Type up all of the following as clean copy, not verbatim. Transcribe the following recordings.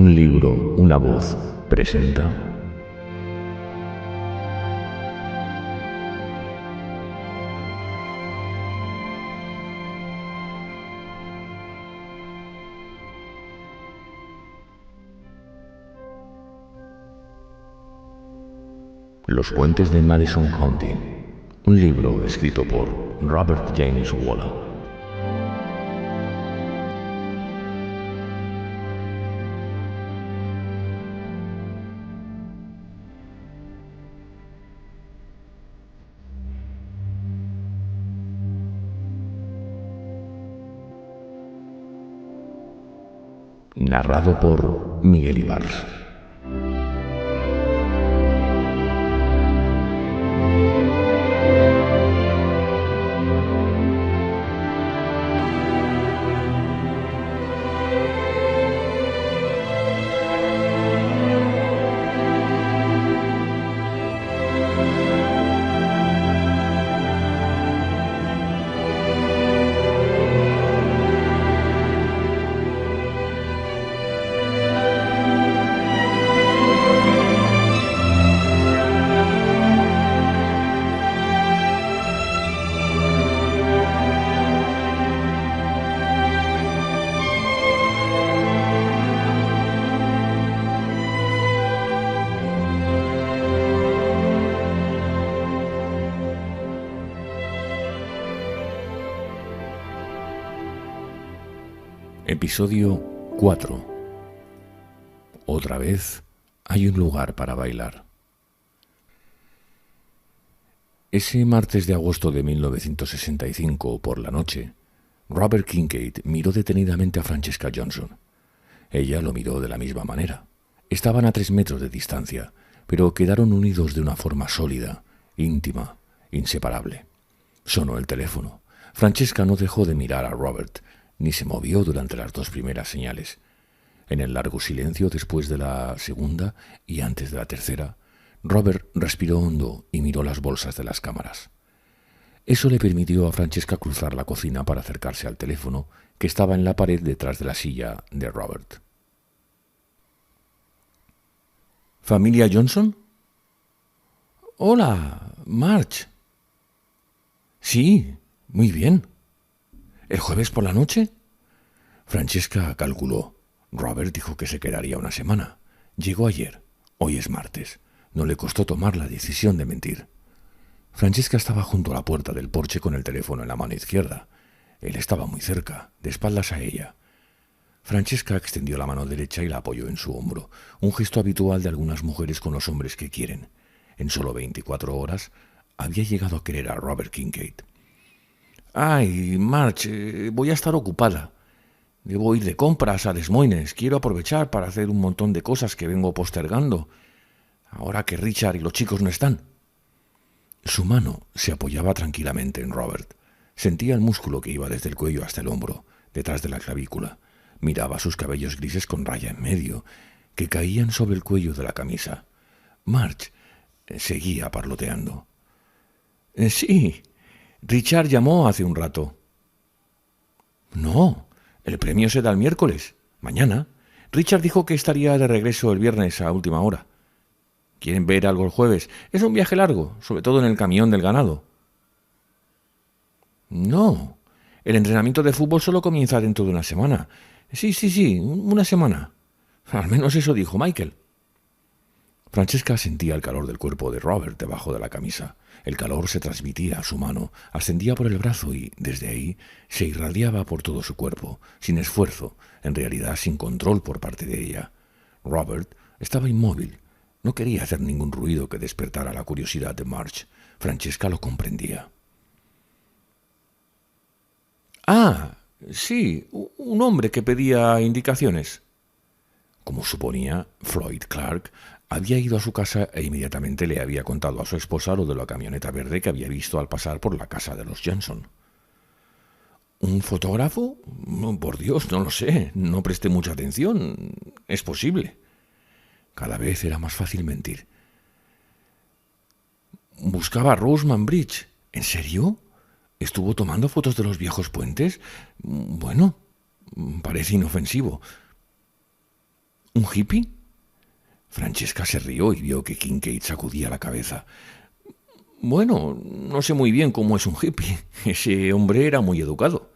Un libro, una voz, presenta. Los puentes de Madison County, un libro escrito por Robert James Waller. Narrado por Miguel Ibarz. Episodio 4. Otra vez hay un lugar para bailar. Ese martes de agosto de 1965, por la noche, Robert Kincaid miró detenidamente a Francesca Johnson. Ella lo miró de la misma manera. Estaban a 3 metros de distancia, pero quedaron unidos de una forma sólida, íntima, inseparable. Sonó el teléfono. Francesca no dejó de mirar a Robert, ni se movió durante las 2 primeras señales. En el largo silencio después de la segunda y antes de la tercera, Robert respiró hondo y miró las bolsas de las cámaras. Eso le permitió a Francesca cruzar la cocina para acercarse al teléfono que estaba en la pared detrás de la silla de Robert. ¿Familia Johnson? Hola, Marge. Sí, muy bien. ¿El jueves por la noche? Francesca calculó. Robert dijo que se quedaría una semana. Llegó ayer. Hoy es martes. No le costó tomar la decisión de mentir. Francesca estaba junto a la puerta del porche con el teléfono en la mano izquierda. Él estaba muy cerca, de espaldas a ella. Francesca extendió la mano derecha y la apoyó en su hombro, un gesto habitual de algunas mujeres con los hombres que quieren. En solo 24 horas había llegado a querer a Robert Kincaid. Ay, Marge, voy a estar ocupada. Debo ir de compras a Des Moines. Quiero aprovechar para hacer un montón de cosas que vengo postergando, ahora que Richard y los chicos no están. Su mano se apoyaba tranquilamente en Robert. Sentía el músculo que iba desde el cuello hasta el hombro, detrás de la clavícula. Miraba sus cabellos grises con raya en medio, que caían sobre el cuello de la camisa. Marge seguía parloteando. Sí, Richard llamó hace un rato. No, el premio se da el miércoles, mañana. Richard dijo que estaría de regreso el viernes a última hora. ¿Quieren ver algo el jueves? Es un viaje largo, sobre todo en el camión del ganado. No, el entrenamiento de fútbol solo comienza dentro de una semana. Sí, una semana. Al menos eso dijo Michael. Francesca sentía el calor del cuerpo de Robert debajo de la camisa. El calor se transmitía a su mano, ascendía por el brazo y, desde ahí, se irradiaba por todo su cuerpo, sin esfuerzo, en realidad sin control por parte de ella. Robert estaba inmóvil. No quería hacer ningún ruido que despertara la curiosidad de Marge. Francesca lo comprendía. Ah, sí, un hombre que pedía indicaciones. Como suponía, Floyd Clark había ido a su casa e inmediatamente le había contado a su esposa lo de la camioneta verde que había visto al pasar por la casa de los Johnson. ¿Un fotógrafo? Por Dios, no lo sé. No presté mucha atención. Es posible. Cada vez era más fácil mentir. Buscaba a Roseman Bridge. ¿En serio? ¿Estuvo tomando fotos de los viejos puentes? Bueno, parece inofensivo. ¿Un hippie? Francesca se rió y vio que Kincaid sacudía la cabeza. Bueno, no sé muy bien cómo es un hippie. Ese hombre era muy educado.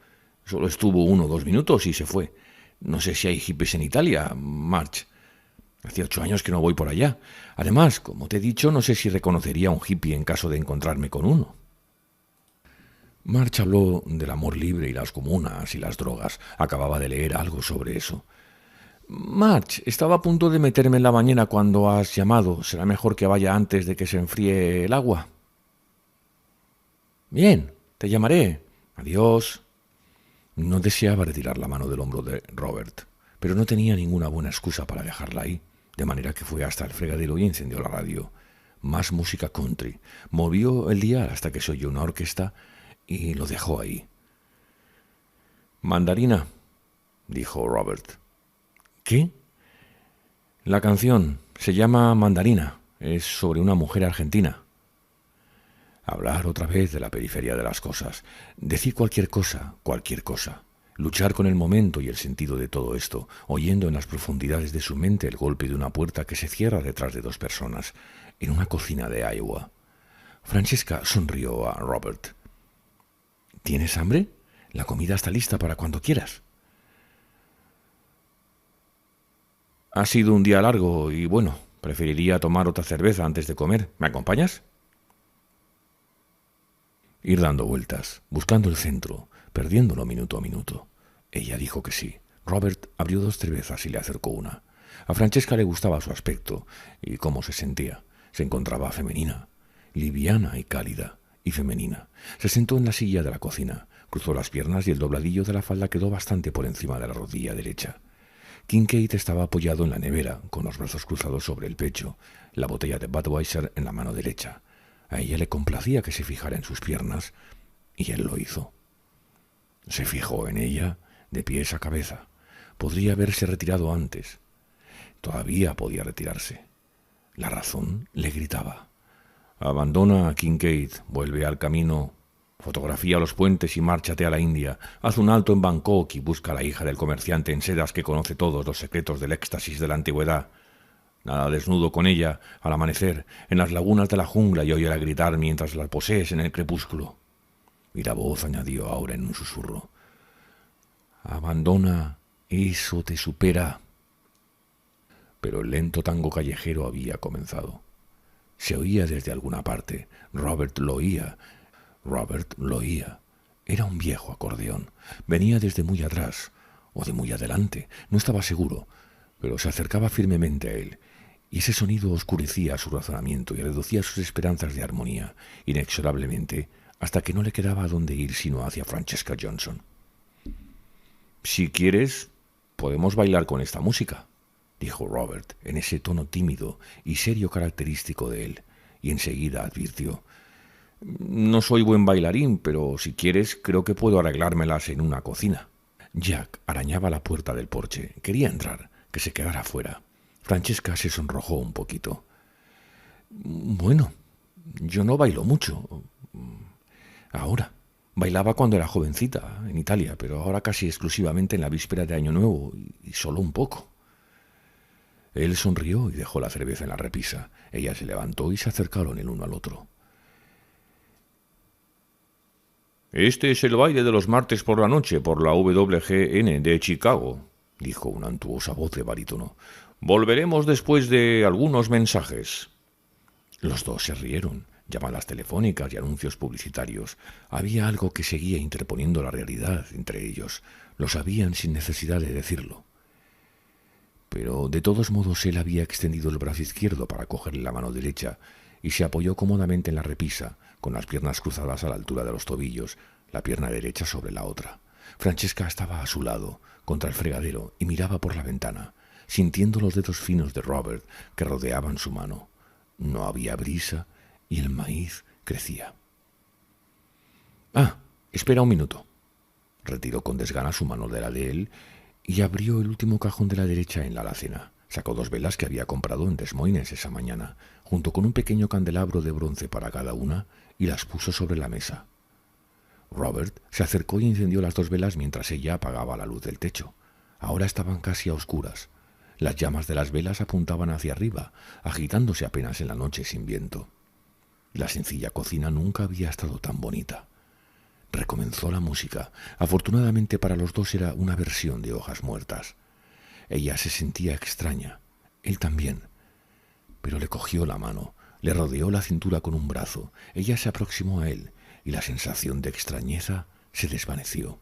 Solo estuvo 1 o 2 minutos y se fue. No sé si hay hippies en Italia, March. Hace 8 años que no voy por allá. Además, como te he dicho, no sé si reconocería a un hippie en caso de encontrarme con uno. March habló del amor libre y las comunas y las drogas. Acababa de leer algo sobre eso. March, estaba a punto de meterme en la bañera cuando has llamado. Será mejor que vaya antes de que se enfríe el agua. Bien, te llamaré. Adiós. No deseaba retirar la mano del hombro de Robert, pero no tenía ninguna buena excusa para dejarla ahí, de manera que fue hasta el fregadero y encendió la radio. Más música country. Movió el dial hasta que se oyó una orquesta y lo dejó ahí. Mandarina, dijo Robert. ¿Qué? La canción se llama Mandarina. Es sobre una mujer argentina. Hablar otra vez de la periferia de las cosas. Decir cualquier cosa. Luchar con el momento y el sentido de todo esto, oyendo en las profundidades de su mente el golpe de una puerta que se cierra detrás de 2 personas, en una cocina de Iowa. Francesca sonrió a Robert. ¿Tienes hambre? La comida está lista para cuando quieras. Ha sido un día largo y bueno, preferiría tomar otra cerveza antes de comer. ¿Me acompañas? Ir dando vueltas, buscando el centro, perdiéndolo minuto a minuto. Ella dijo que sí. Robert abrió 2 cervezas y le acercó una. A Francesca le gustaba su aspecto y cómo se sentía. Se encontraba femenina, liviana y cálida, y femenina. Se sentó en la silla de la cocina, cruzó las piernas y el dobladillo de la falda quedó bastante por encima de la rodilla derecha. Kincaid estaba apoyado en la nevera, con los brazos cruzados sobre el pecho, la botella de Budweiser en la mano derecha. A ella le complacía que se fijara en sus piernas, y él lo hizo. Se fijó en ella de pies a cabeza. Podría haberse retirado antes. Todavía podía retirarse. La razón le gritaba. Abandona a Kincaid, vuelve al camino, fotografía los puentes y márchate a la India. Haz un alto en Bangkok y busca a la hija del comerciante en sedas que conoce todos los secretos del éxtasis de la antigüedad. Nada desnudo con ella, al amanecer, en las lagunas de la jungla y óyela gritar mientras la posees en el crepúsculo. Y la voz añadió ahora en un susurro. Abandona, eso te supera. Pero el lento tango callejero había comenzado. Se oía desde alguna parte. Robert lo oía. Era un viejo acordeón. Venía desde muy atrás, o de muy adelante. No estaba seguro, pero se acercaba firmemente a él, y ese sonido oscurecía su razonamiento y reducía sus esperanzas de armonía, inexorablemente, hasta que no le quedaba a dónde ir sino hacia Francesca Johnson. Si quieres, podemos bailar con esta música, dijo Robert, en ese tono tímido y serio característico de él, y enseguida advirtió. No soy buen bailarín, pero si quieres, creo que puedo arreglármelas en una cocina. Jack arañaba la puerta del porche. Quería entrar, que se quedara fuera. Francesca se sonrojó un poquito. Bueno, yo no bailo mucho. Ahora. Bailaba cuando era jovencita, en Italia, pero ahora casi exclusivamente en la víspera de Año Nuevo, y solo un poco. Él sonrió y dejó la cerveza en la repisa. Ella se levantó y se acercaron el uno al otro. Este es el baile de los martes por la noche por la WGN de Chicago, dijo una untuosa voz de barítono. Volveremos después de algunos mensajes. Los 2 se rieron. Llamadas telefónicas y anuncios publicitarios. Había algo que seguía interponiendo la realidad entre ellos. Lo sabían sin necesidad de decirlo. Pero de todos modos él había extendido el brazo izquierdo para cogerle la mano derecha y se apoyó cómodamente en la repisa, con las piernas cruzadas a la altura de los tobillos, la pierna derecha sobre la otra. Francesca estaba a su lado, contra el fregadero, y miraba por la ventana, sintiendo los dedos finos de Robert que rodeaban su mano. No había brisa y el maíz crecía. Espera un minuto. Retiró con desgana su mano de la de él y abrió el último cajón de la derecha en la alacena. Sacó 2 velas que había comprado en Des Moines esa mañana, junto con un pequeño candelabro de bronce para cada una, y las puso sobre la mesa. Robert se acercó y encendió las 2 velas mientras ella apagaba la luz del techo. Ahora estaban casi a oscuras. Las llamas de las velas apuntaban hacia arriba, agitándose apenas en la noche sin viento. La sencilla cocina nunca había estado tan bonita. Recomenzó la música. Afortunadamente para los dos era una versión de Hojas Muertas. Ella se sentía extraña, él también, pero le cogió la mano, le rodeó la cintura con un brazo. Ella se aproximó a él y la sensación de extrañeza se desvaneció.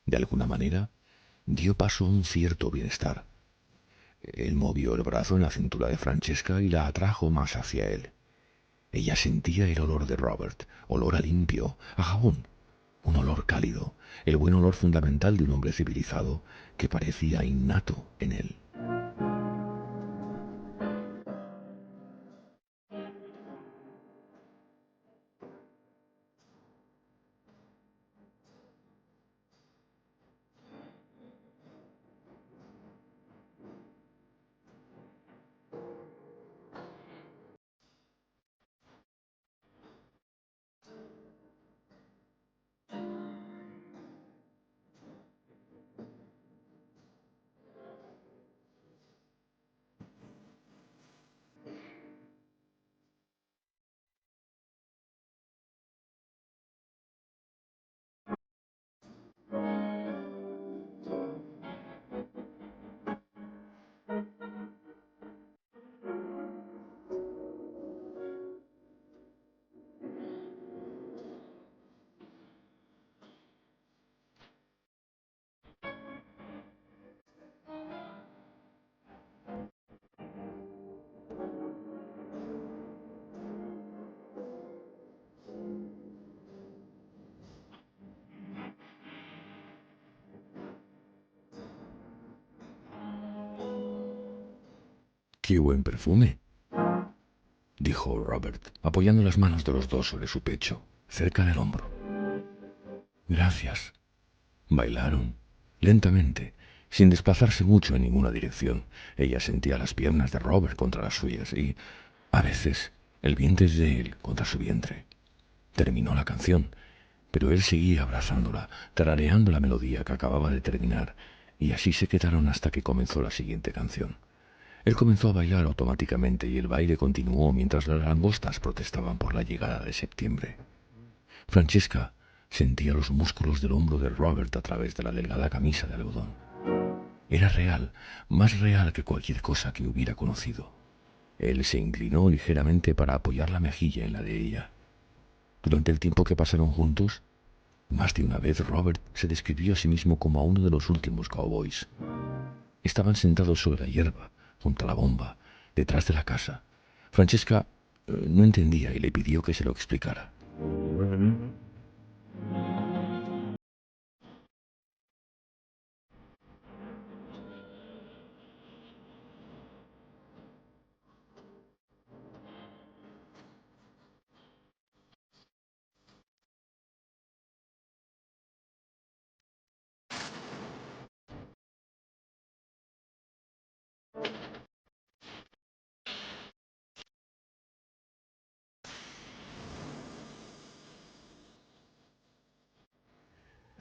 De alguna manera, dio paso a un cierto bienestar. Él movió el brazo en la cintura de Francesca y la atrajo más hacia él. Ella sentía el olor de Robert, olor a limpio, a jabón, un olor cálido, el buen olor fundamental de un hombre civilizado que parecía innato en él. ¡Qué buen perfume!, dijo Robert, apoyando las manos de los dos sobre su pecho, cerca del hombro. Gracias. Bailaron, lentamente, sin desplazarse mucho en ninguna dirección. Ella sentía las piernas de Robert contra las suyas y, a veces, el vientre de él contra su vientre. Terminó la canción, pero él seguía abrazándola, tarareando la melodía que acababa de terminar, y así se quedaron hasta que comenzó la siguiente canción. Él comenzó a bailar automáticamente y el baile continuó mientras las langostas protestaban por la llegada de septiembre. Francesca sentía los músculos del hombro de Robert a través de la delgada camisa de algodón. Era real, más real que cualquier cosa que hubiera conocido. Él se inclinó ligeramente para apoyar la mejilla en la de ella. Durante el tiempo que pasaron juntos, más de una vez Robert se describió a sí mismo como a uno de los últimos cowboys. Estaban sentados sobre la hierba, junto a la bomba, detrás de la casa. Francesca no entendía y le pidió que se lo explicara.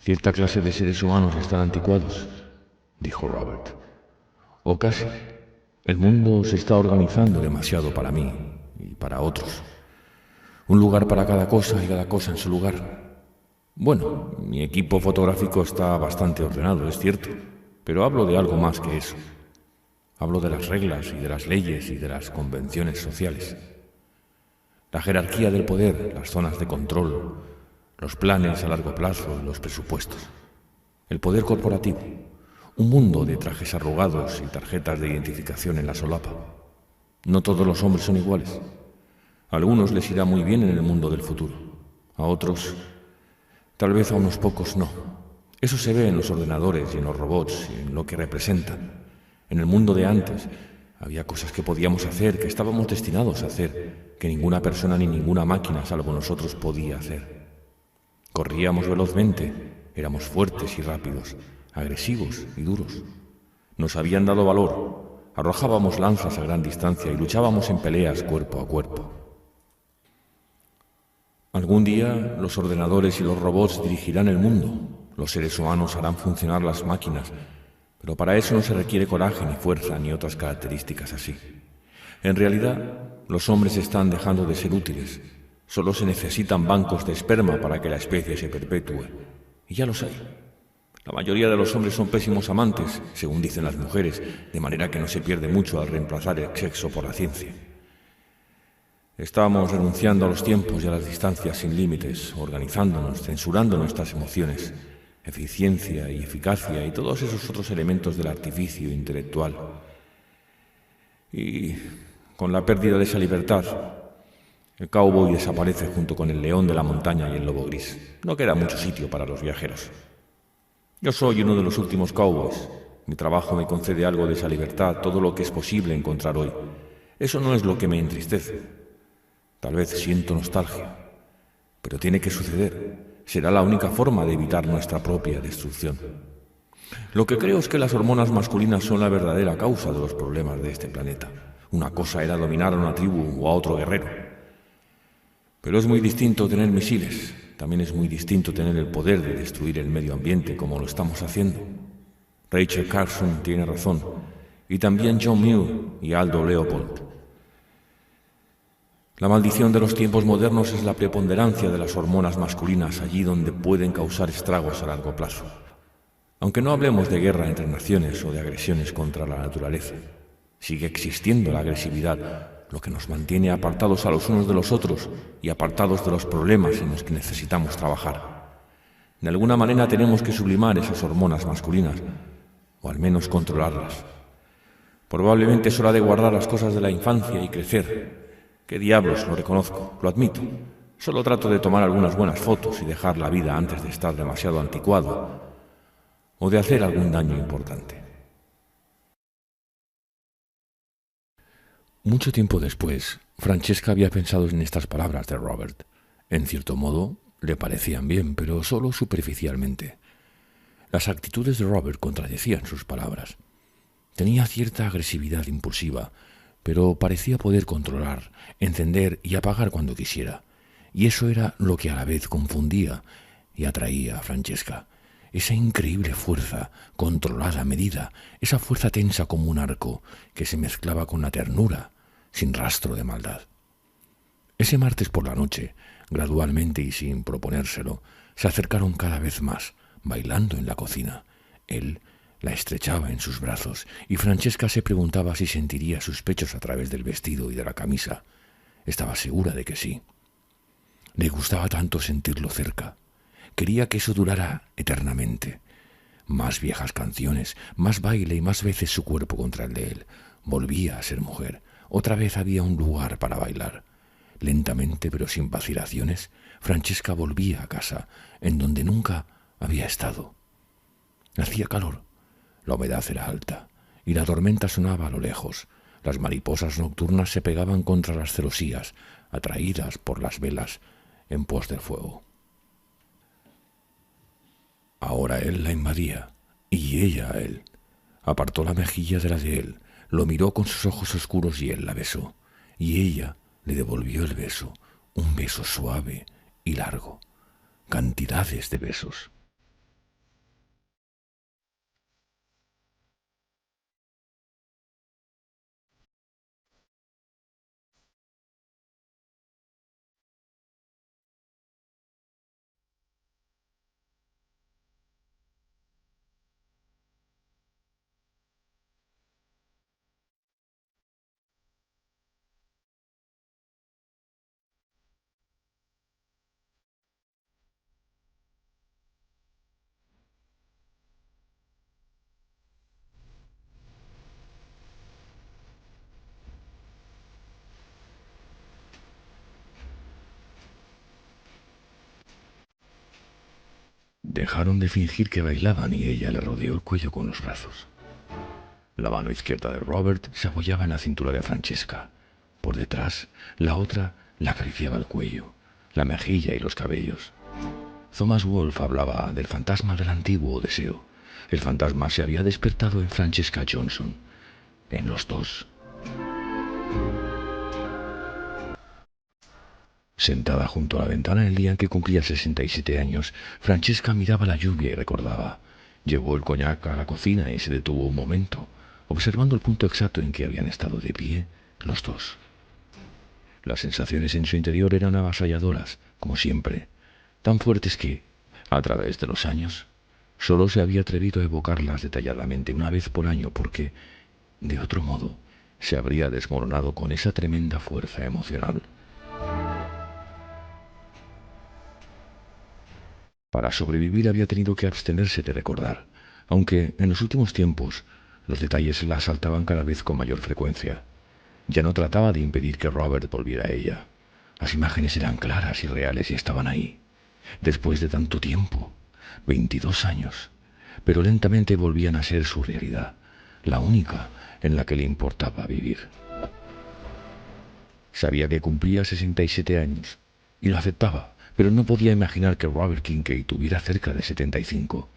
Cierta clase de seres humanos están anticuados, dijo Robert. O casi. El mundo se está organizando demasiado para mí y para otros. Un lugar para cada cosa y cada cosa en su lugar. Bueno, mi equipo fotográfico está bastante ordenado, es cierto, pero hablo de algo más que eso. Hablo de las reglas y de las leyes y de las convenciones sociales. La jerarquía del poder, las zonas de control, los planes a largo plazo y los presupuestos. El poder corporativo. Un mundo de trajes arrugados y tarjetas de identificación en la solapa. No todos los hombres son iguales. A algunos les irá muy bien en el mundo del futuro. A otros, tal vez a unos pocos no. Eso se ve en los ordenadores y en los robots y en lo que representan. En el mundo de antes había cosas que podíamos hacer, que estábamos destinados a hacer, que ninguna persona ni ninguna máquina salvo nosotros podía hacer. Corríamos velozmente, éramos fuertes y rápidos, agresivos y duros. Nos habían dado valor, arrojábamos lanzas a gran distancia y luchábamos en peleas cuerpo a cuerpo. Algún día los ordenadores y los robots dirigirán el mundo, los seres humanos harán funcionar las máquinas, pero para eso no se requiere coraje ni fuerza ni otras características así. En realidad, los hombres están dejando de ser útiles. Solo se necesitan bancos de esperma para que la especie se perpetúe. Y ya los hay. La mayoría de los hombres son pésimos amantes, según dicen las mujeres, de manera que no se pierde mucho al reemplazar el sexo por la ciencia. Estamos renunciando a los tiempos y a las distancias sin límites, organizándonos, censurando nuestras emociones, eficiencia y eficacia y todos esos otros elementos del artificio intelectual. Y con la pérdida de esa libertad, el cowboy desaparece junto con el león de la montaña y el lobo gris. No queda mucho sitio para los viajeros. Yo soy uno de los últimos cowboys. Mi trabajo me concede algo de esa libertad, todo lo que es posible encontrar hoy. Eso no es lo que me entristece. Tal vez siento nostalgia, pero tiene que suceder. Será la única forma de evitar nuestra propia destrucción. Lo que creo es que las hormonas masculinas son la verdadera causa de los problemas de este planeta. Una cosa era dominar a una tribu o a otro guerrero. Pero es muy distinto tener misiles. También es muy distinto tener el poder de destruir el medio ambiente como lo estamos haciendo. Rachel Carson tiene razón. Y también John Muir y Aldo Leopold. La maldición de los tiempos modernos es la preponderancia de las hormonas masculinas allí donde pueden causar estragos a largo plazo. Aunque no hablemos de guerra entre naciones o de agresiones contra la naturaleza, sigue existiendo la agresividad, lo que nos mantiene apartados a los unos de los otros y apartados de los problemas en los que necesitamos trabajar. De alguna manera tenemos que sublimar esas hormonas masculinas, o al menos controlarlas. Probablemente es hora de guardar las cosas de la infancia y crecer. ¿Qué diablos? Lo reconozco, lo admito. Solo trato de tomar algunas buenas fotos y dejar la vida antes de estar demasiado anticuado o de hacer algún daño importante. Mucho tiempo después, Francesca había pensado en estas palabras de Robert. En cierto modo, le parecían bien, pero solo superficialmente. Las actitudes de Robert contradecían sus palabras. Tenía cierta agresividad impulsiva, pero parecía poder controlar, encender y apagar cuando quisiera. y eso era lo que a la vez confundía y atraía a Francesca. Esa increíble fuerza, controlada, medida, esa fuerza tensa como un arco, que se mezclaba con la ternura, sin rastro de maldad. Ese martes por la noche, gradualmente y sin proponérselo, se acercaron cada vez más, bailando en la cocina. Él la estrechaba en sus brazos, y Francesca se preguntaba si sentiría sus pechos a través del vestido y de la camisa. Estaba segura de que sí. Le gustaba tanto sentirlo cerca. Quería que eso durara eternamente. Más viejas canciones, más baile y más veces su cuerpo contra el de él. Volvía a ser mujer. Otra vez había un lugar para bailar. Lentamente, pero sin vacilaciones, Francesca volvía a casa, en donde nunca había estado. Hacía calor, la humedad era alta, y la tormenta sonaba a lo lejos. Las mariposas nocturnas se pegaban contra las celosías, atraídas por las velas en pos del fuego. Ahora él la invadía, y ella a él. Apartó la mejilla de la de él, lo miró con sus ojos oscuros y él la besó, y ella le devolvió el beso, un beso suave y largo, cantidades de besos. Dejaron de fingir que bailaban y ella le rodeó el cuello con los brazos. La mano izquierda de Robert se apoyaba en la cintura de Francesca. Por detrás, la otra le acariciaba el cuello, la mejilla y los cabellos. Thomas Wolfe hablaba del fantasma del antiguo deseo. El fantasma se había despertado en Francesca Johnson, en los dos. Sentada junto a la ventana el día en que cumplía 67 años, Francesca miraba la lluvia y recordaba. Llevó el coñac a la cocina y se detuvo un momento, observando el punto exacto en que habían estado de pie los dos. Las sensaciones en su interior eran avasalladoras, como siempre, tan fuertes que, a través de los años, solo se había atrevido a evocarlas detalladamente una vez por año porque, de otro modo, se habría desmoronado con esa tremenda fuerza emocional. Para sobrevivir había tenido que abstenerse de recordar, aunque en los últimos tiempos los detalles la asaltaban cada vez con mayor frecuencia. Ya no trataba de impedir que Robert volviera a ella. Las imágenes eran claras y reales y estaban ahí. Después de tanto tiempo, 22 años, pero lentamente volvían a ser su realidad, la única en la que le importaba vivir. Sabía que cumplía 67 años y lo aceptaba, pero no podía imaginar que Robert Kincaid tuviera cerca de 75.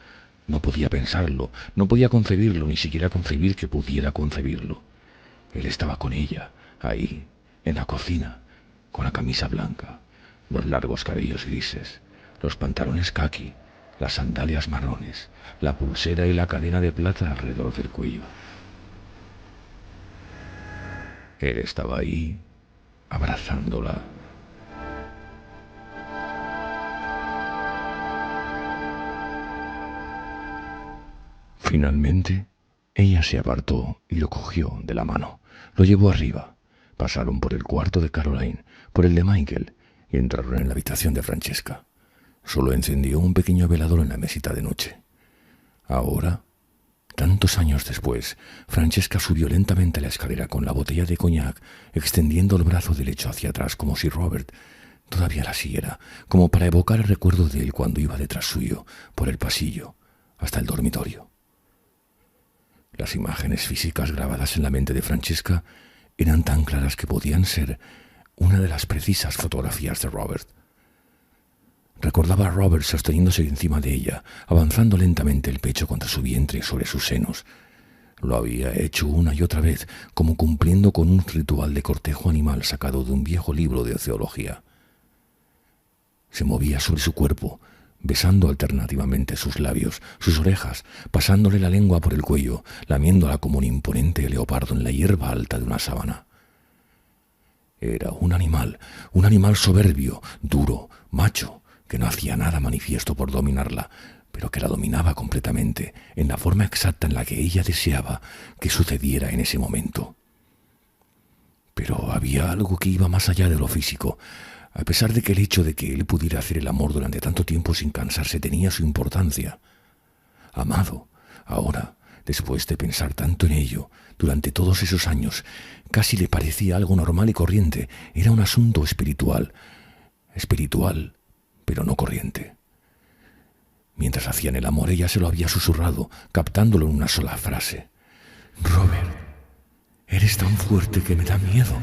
No podía pensarlo, no podía concebirlo, ni siquiera concebir que pudiera concebirlo. Él estaba con ella, ahí, en la cocina, con la camisa blanca, los largos cabellos grises, los pantalones caqui, las sandalias marrones, la pulsera y la cadena de plata alrededor del cuello. Él estaba ahí, abrazándola. Finalmente, ella se apartó y lo cogió de la mano. Lo llevó arriba. Pasaron por el cuarto de Caroline, por el de Michael, y entraron en la habitación de Francesca. Solo encendió un pequeño velador en la mesita de noche. Ahora, tantos años después, Francesca subió lentamente la escalera con la botella de coñac, extendiendo el brazo derecho hacia atrás como si Robert todavía la siguiera, como para evocar el recuerdo de él cuando iba detrás suyo, por el pasillo, hasta el dormitorio. Las imágenes físicas grabadas en la mente de Francesca eran tan claras que podían ser una de las precisas fotografías de Robert. Recordaba a Robert sosteniéndose encima de ella, avanzando lentamente el pecho contra su vientre y sobre sus senos. Lo había hecho una y otra vez, como cumpliendo con un ritual de cortejo animal sacado de un viejo libro de zoología. Se movía sobre su cuerpo, besando alternativamente sus labios, sus orejas, pasándole la lengua por el cuello, lamiéndola como un imponente leopardo en la hierba alta de una sabana. Era un animal soberbio, duro, macho, que no hacía nada manifiesto por dominarla, pero que la dominaba completamente, en la forma exacta en la que ella deseaba que sucediera en ese momento. Pero había algo que iba más allá de lo físico. A pesar de que el hecho de que él pudiera hacer el amor durante tanto tiempo sin cansarse tenía su importancia. Amado, ahora, después de pensar tanto en ello, durante todos esos años, casi le parecía algo normal y corriente. Era un asunto espiritual, pero no corriente. Mientras hacían el amor, ella se lo había susurrado, captándolo en una sola frase. «Robert, eres tan fuerte que me da miedo».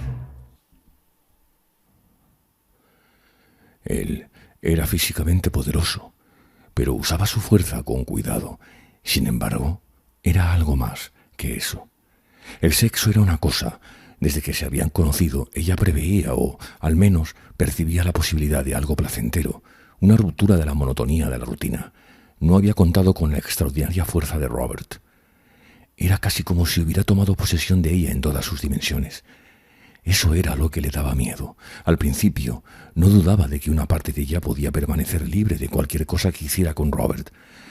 Él era físicamente poderoso, pero usaba su fuerza con cuidado. Sin embargo, era algo más que eso. El sexo era una cosa. Desde que se habían conocido, ella preveía o, al menos, percibía la posibilidad de algo placentero, una ruptura de la monotonía de la rutina. No había contado con la extraordinaria fuerza de Robert. Era casi como si hubiera tomado posesión de ella en todas sus dimensiones. Eso era lo que le daba miedo. Al principio, no dudaba de que una parte de ella podía permanecer libre de cualquier cosa que hiciera con Robert.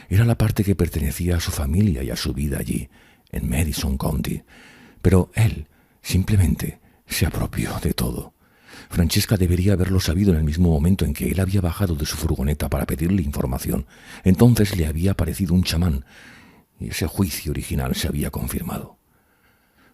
Era la parte que pertenecía a su familia y a su vida allí, en Madison County. Pero él simplemente se apropió de todo. Francesca debería haberlo sabido en el mismo momento en que él había bajado de su furgoneta para pedirle información. Entonces le había parecido un chamán, y ese juicio original se había confirmado.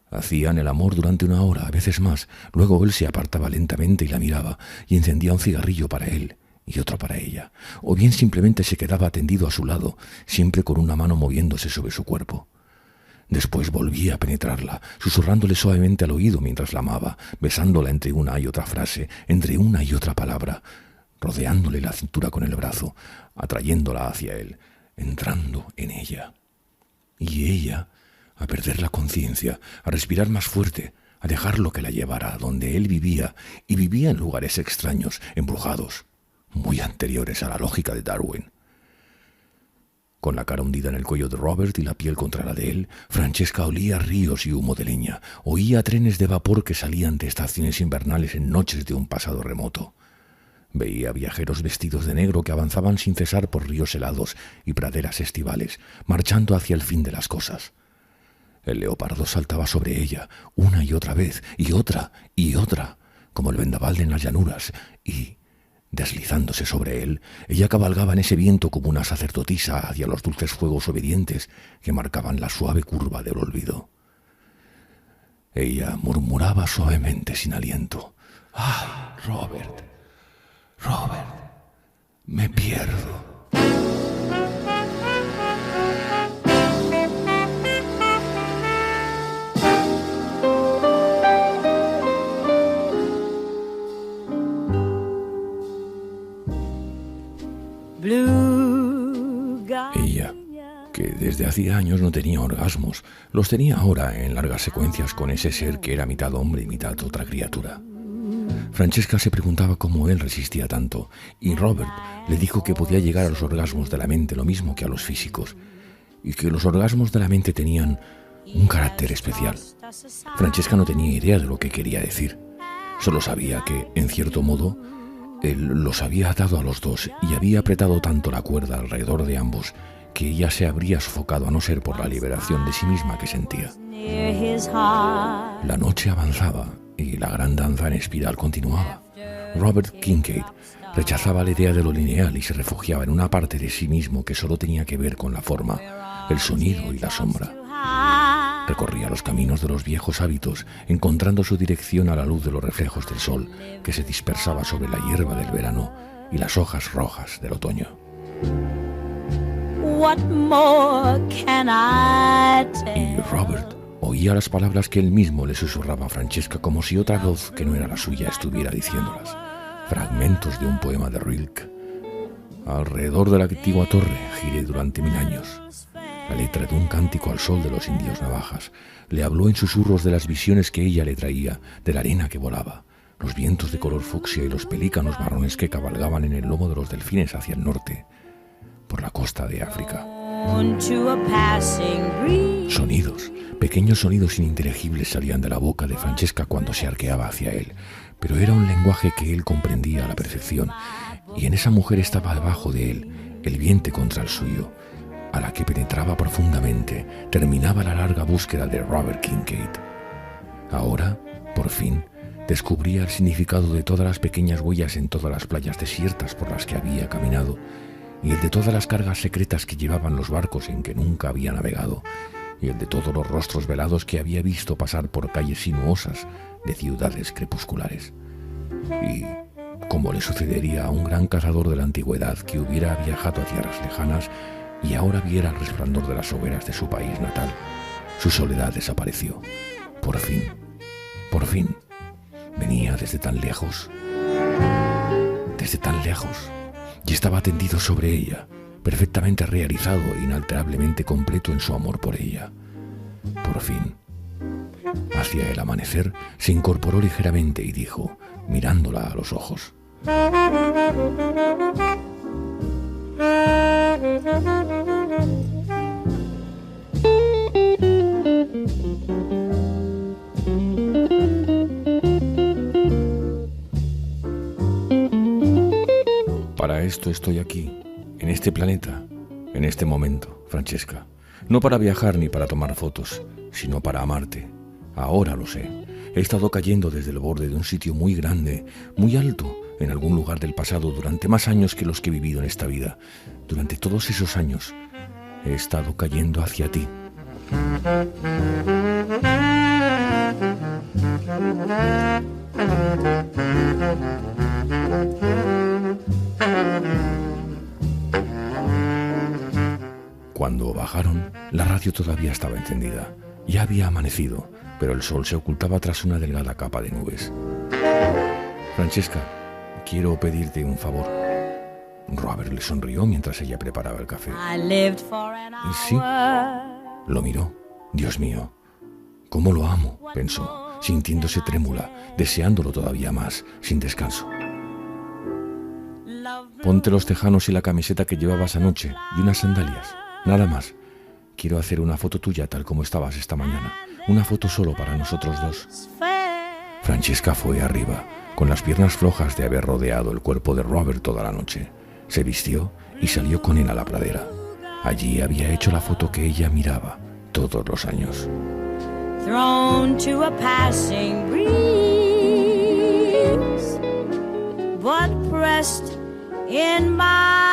Hacían el amor durante 1 hora, a veces más. Luego él se apartaba lentamente y la miraba, y encendía un cigarrillo para él y otro para ella. O bien simplemente se quedaba tendido a su lado, siempre con una mano moviéndose sobre su cuerpo. Después volvía a penetrarla, susurrándole suavemente al oído mientras la amaba, besándola entre una y otra frase, entre una y otra palabra, rodeándole la cintura con el brazo, atrayéndola hacia él, entrando en ella. Y ella, a perder la conciencia, a respirar más fuerte, a dejarlo que la llevara donde él vivía, y vivía en lugares extraños, embrujados, muy anteriores a la lógica de Darwin. Con la cara hundida en el cuello de Robert y la piel contra la de él, Francesca olía ríos y humo de leña, oía trenes de vapor que salían de estaciones invernales en noches de un pasado remoto. Veía viajeros vestidos de negro que avanzaban sin cesar por ríos helados y praderas estivales, marchando hacia el fin de las cosas. El leopardo saltaba sobre ella una y otra vez, y otra, como el vendaval en las llanuras, y, deslizándose sobre él, ella cabalgaba en ese viento como una sacerdotisa hacia los dulces fuegos obedientes que marcaban la suave curva del olvido. Ella murmuraba suavemente sin aliento. «¡Ah, Robert! Robert, me pierdo». Ella, que desde hacía años no tenía orgasmos, los tenía ahora en largas secuencias con ese ser que era mitad hombre y mitad otra criatura. Francesca se preguntaba cómo él resistía tanto, y Robert le dijo que podía llegar a los orgasmos de la mente lo mismo que a los físicos, y que los orgasmos de la mente tenían un carácter especial. Francesca no tenía idea de lo que quería decir, solo sabía que, en cierto modo, él los había atado a los dos y había apretado tanto la cuerda alrededor de ambos que ella se habría sofocado a no ser por la liberación de sí misma que sentía. La noche avanzaba y la gran danza en espiral continuaba. Robert Kincaid rechazaba la idea de lo lineal y se refugiaba en una parte de sí mismo que solo tenía que ver con la forma, el sonido y la sombra. Recorría los caminos de los viejos hábitos, encontrando su dirección a la luz de los reflejos del sol que se dispersaba sobre la hierba del verano y las hojas rojas del otoño. Y Robert oía las palabras que él mismo le susurraba a Francesca como si otra voz que no era la suya estuviera diciéndolas. Fragmentos de un poema de Rilke. Alrededor de la antigua torre giré durante 1000 años. La letra de un cántico al sol de los indios navajas. Le habló en susurros de las visiones que ella le traía, de la arena que volaba. los vientos de color fucsia y los pelícanos marrones que cabalgaban en el lomo de los delfines hacia el norte, por la costa de África. Sonidos, pequeños sonidos ininteligibles salían de la boca de Francesca cuando se arqueaba hacia él, pero era un lenguaje que él comprendía a la perfección, y en esa mujer estaba debajo de él, el vientre contra el suyo, a la que penetraba profundamente. Terminaba la larga búsqueda de Robert Kincaid. Ahora, por fin, descubría el significado de todas las pequeñas huellas en todas las playas desiertas por las que había caminado, y el de todas las cargas secretas que llevaban los barcos en que nunca había navegado, y el de todos los rostros velados que había visto pasar por calles sinuosas de ciudades crepusculares. Y, como le sucedería a un gran cazador de la antigüedad que hubiera viajado a tierras lejanas y ahora viera el resplandor de las hogueras de su país natal, su soledad desapareció. Por fin, venía desde tan lejos, y estaba tendido sobre ella, perfectamente realizado e inalterablemente completo en su amor por ella. Por fin, hacia el amanecer, se incorporó ligeramente y dijo, mirándola a los ojos: para esto estoy aquí, en este planeta, en este momento, Francesca. No para viajar ni para tomar fotos, sino para amarte. Ahora lo sé. He estado cayendo desde el borde de un sitio muy grande, muy alto, en algún lugar del pasado durante más años que los que he vivido en esta vida. Durante todos esos años he estado cayendo hacia ti. Cuando bajaron, la radio todavía estaba encendida. Ya había amanecido, pero el sol se ocultaba tras una delgada capa de nubes. Francesca, quiero pedirte un favor. Robert le sonrió mientras ella preparaba el café. Sí, lo miró. Dios mío, cómo lo amo, pensó, sintiéndose trémula, deseándolo todavía más, sin descanso. Ponte los tejanos y la camiseta que llevabas anoche y unas sandalias. Nada más. Quiero hacer una foto tuya tal como estabas esta mañana. Una foto solo para nosotros dos. Francesca fue arriba, con las piernas flojas de haber rodeado el cuerpo de Robert toda la noche. Se vistió y salió con él a la pradera. Allí había hecho la foto que ella miraba todos los años. Thrown to a passing breeze, but pressed in my